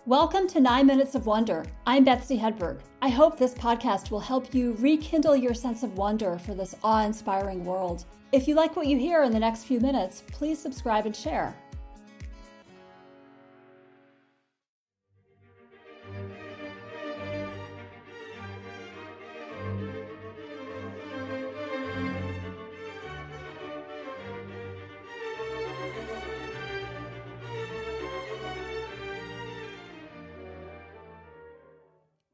Welcome to 9 Minutes of Wonder. I'm Betsy Hedberg. I hope this podcast will help you rekindle your sense of wonder for this awe-inspiring world. If you like what you hear in the next few minutes, please subscribe and share.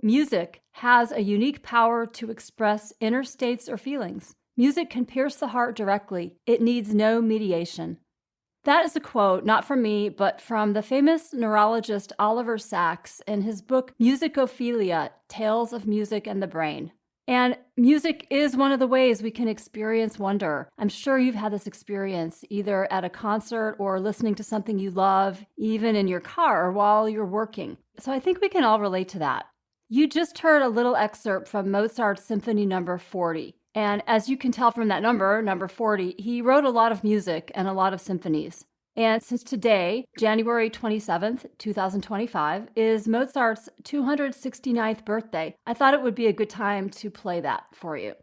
Music has a unique power to express inner states or feelings. Music can pierce the heart directly. It needs no mediation. That is a quote, not from me, but from the famous neurologist Oliver Sacks in his book Musicophilia, Tales of Music and the Brain. And music is one of the ways we can experience wonder. I'm sure you've had this experience either at a concert or listening to something you love, even in your car or while you're working. So I think we can all relate to that. You just heard a little excerpt from Mozart's Symphony No. 40. And as you can tell from that number 40, he wrote a lot of music and a lot of symphonies. And since today, January 27th, 2025, is Mozart's 269th birthday, I thought it would be a good time to play that for you.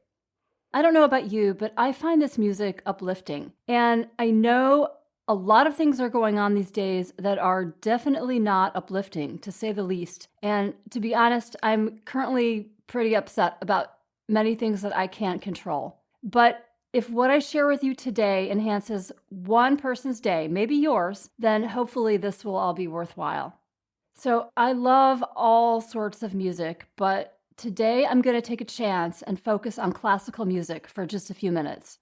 I don't know about you, but I find this music uplifting. And I know a lot of things are going on these days that are definitely not uplifting, to say the least. And to be honest, I'm currently pretty upset about many things that I can't control. But if what I share with you today enhances one person's day, maybe yours, then hopefully this will all be worthwhile. So I love all sorts of music, but today I'm going to take a chance and focus on classical music for just a few minutes.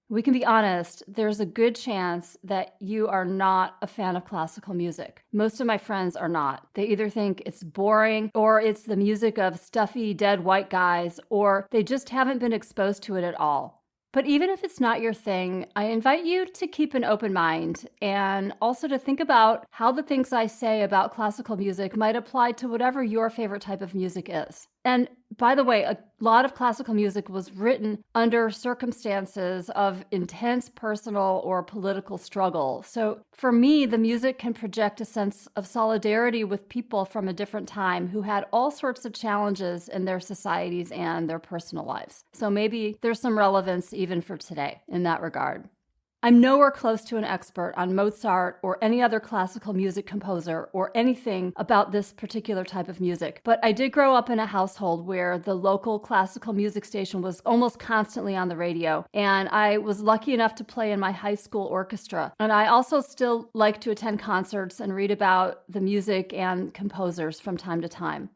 We can be honest, there's a good chance that you are not a fan of classical music. Most of my friends are not. They either think it's boring, or it's the music of stuffy, dead white guys, or they just haven't been exposed to it at all. But even if it's not your thing, I invite you to keep an open mind and also to think about how the things I say about classical music might apply to whatever your favorite type of music is. And by the way, a lot of classical music was written under circumstances of intense personal or political struggle. So for me, the music can project a sense of solidarity with people from a different time who had all sorts of challenges in their societies and their personal lives. So maybe there's some relevance even for today in that regard. I'm nowhere close to an expert on Mozart or any other classical music composer or anything about this particular type of music, but I did grow up in a household where the local classical music station was almost constantly on the radio, and I was lucky enough to play in my high school orchestra. And I also still like to attend concerts and read about the music and composers from time to time.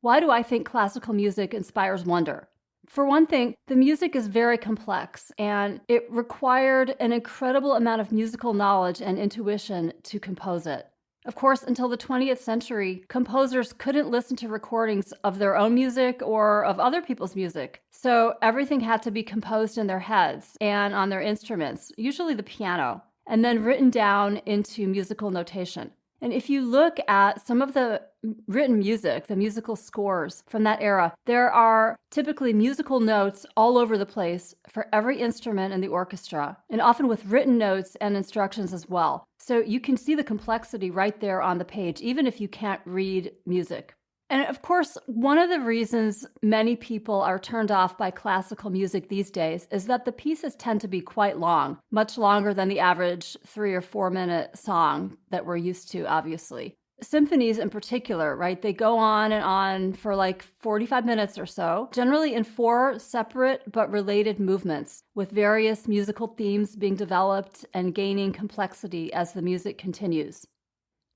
Why do I think classical music inspires wonder? For one thing, the music is very complex, and it required an incredible amount of musical knowledge and intuition to compose it. Of course, until the 20th century, composers couldn't listen to recordings of their own music or of other people's music. So everything had to be composed in their heads and on their instruments, usually the piano, and then written down into musical notation. And if you look at some of the written music, the musical scores from that era, there are typically musical notes all over the place for every instrument in the orchestra, and often with written notes and instructions as well. So you can see the complexity right there on the page, even if you can't read music. And of course, one of the reasons many people are turned off by classical music these days is that the pieces tend to be quite long, much longer than the average 3 or 4 minute song that we're used to, obviously. Symphonies in particular, right? They go on and on for like 45 minutes or so, generally in 4 separate but related movements, with various musical themes being developed and gaining complexity as the music continues.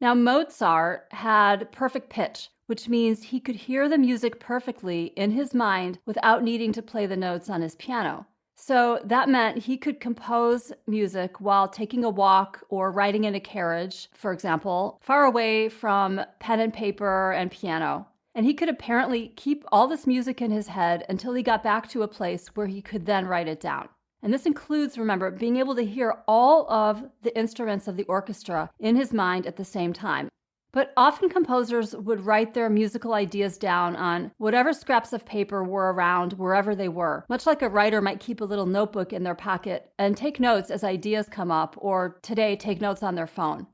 Now, Mozart had perfect pitch, which means he could hear the music perfectly in his mind without needing to play the notes on his piano. So that meant he could compose music while taking a walk or riding in a carriage, for example, far away from pen and paper and piano. And he could apparently keep all this music in his head until he got back to a place where he could then write it down. And this includes, remember, being able to hear all of the instruments of the orchestra in his mind at the same time. But often composers would write their musical ideas down on whatever scraps of paper were around wherever they were, much like a writer might keep a little notebook in their pocket and take notes as ideas come up, or today take notes on their phone.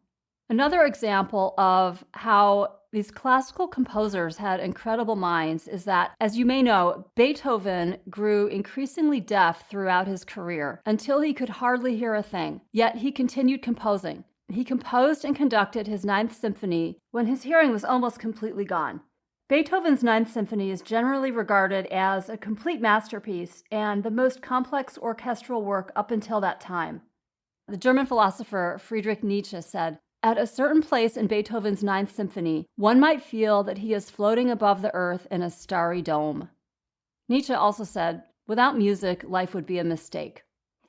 Another example of how these classical composers had incredible minds is that, as you may know, Beethoven grew increasingly deaf throughout his career until he could hardly hear a thing, yet he continued composing. He composed and conducted his Ninth Symphony when his hearing was almost completely gone. Beethoven's Ninth Symphony is generally regarded as a complete masterpiece and the most complex orchestral work up until that time. The German philosopher Friedrich Nietzsche said, "At a certain place in Beethoven's Ninth Symphony, one might feel that he is floating above the earth in a starry dome." Nietzsche also said, "Without music, life would be a mistake."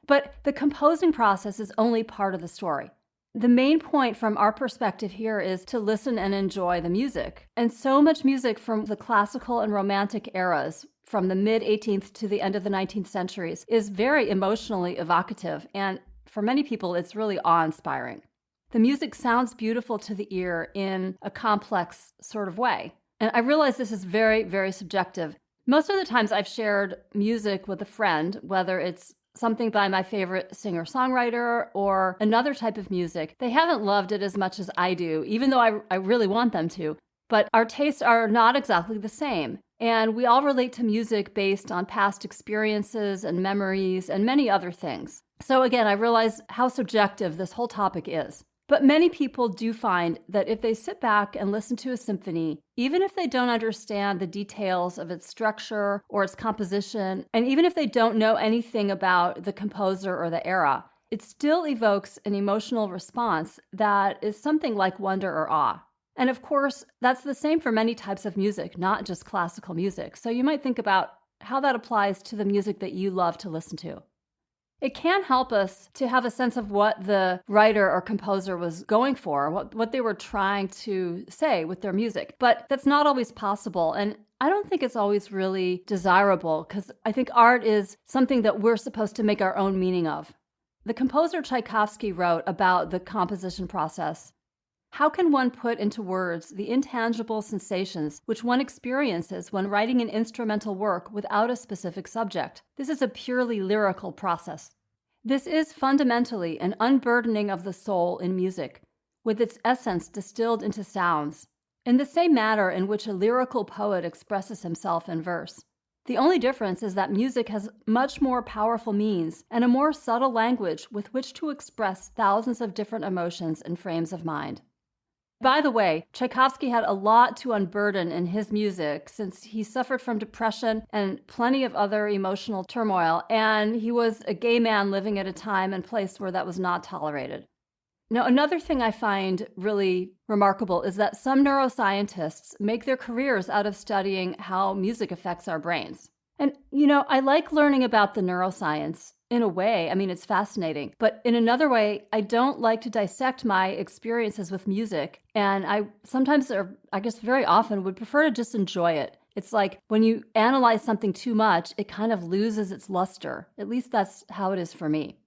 But the composing process is only part of the story. The main point from our perspective here is to listen and enjoy the music. And so much music from the classical and romantic eras, from the mid-18th to the end of the 19th centuries, is very emotionally evocative, and for many people, it's really awe-inspiring. The music sounds beautiful to the ear in a complex sort of way. And I realize this is very, very subjective. Most of the times I've shared music with a friend, whether it's something by my favorite singer-songwriter or another type of music. They haven't loved it as much as I do, even though I really want them to. But our tastes are not exactly the same. And we all relate to music based on past experiences and memories and many other things. So again, I realize how subjective this whole topic is. But many people do find that if they sit back and listen to a symphony, even if they don't understand the details of its structure or its composition, and even if they don't know anything about the composer or the era, it still evokes an emotional response that is something like wonder or awe. And of course, that's the same for many types of music, not just classical music. So you might think about how that applies to the music that you love to listen to. It can help us to have a sense of what the writer or composer was going for, what they were trying to say with their music. But that's not always possible. And I don't think it's always really desirable, because I think art is something that we're supposed to make our own meaning of. The composer Tchaikovsky wrote about the composition process. "How can one put into words the intangible sensations which one experiences when writing an instrumental work without a specific subject? This is a purely lyrical process. This is fundamentally an unburdening of the soul in music, with its essence distilled into sounds, in the same manner in which a lyrical poet expresses himself in verse. The only difference is that music has much more powerful means and a more subtle language with which to express thousands of different emotions and frames of mind." By the way, Tchaikovsky had a lot to unburden in his music since he suffered from depression and plenty of other emotional turmoil, and he was a gay man living at a time and place where that was not tolerated. Now, another thing I find really remarkable is that some neuroscientists make their careers out of studying how music affects our brains. And, I like learning about the neuroscience. In a way, it's fascinating. But in another way, I don't like to dissect my experiences with music. And I sometimes, or I guess very often, would prefer to just enjoy it. It's like when you analyze something too much, it kind of loses its luster. At least that's how it is for me.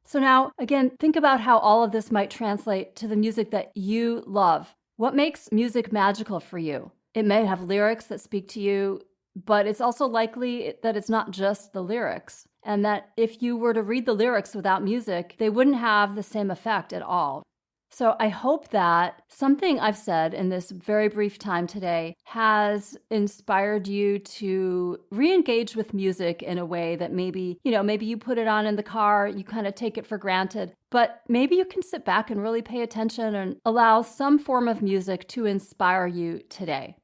So now, again, think about how all of this might translate to the music that you love. What makes music magical for you? It may have lyrics that speak to you, but it's also likely that it's not just the lyrics, and that if you were to read the lyrics without music, they wouldn't have the same effect at all. So I hope that something I've said in this very brief time today has inspired you to re-engage with music in a way that maybe you put it on in the car, you kind of take it for granted, but maybe you can sit back and really pay attention and allow some form of music to inspire you today.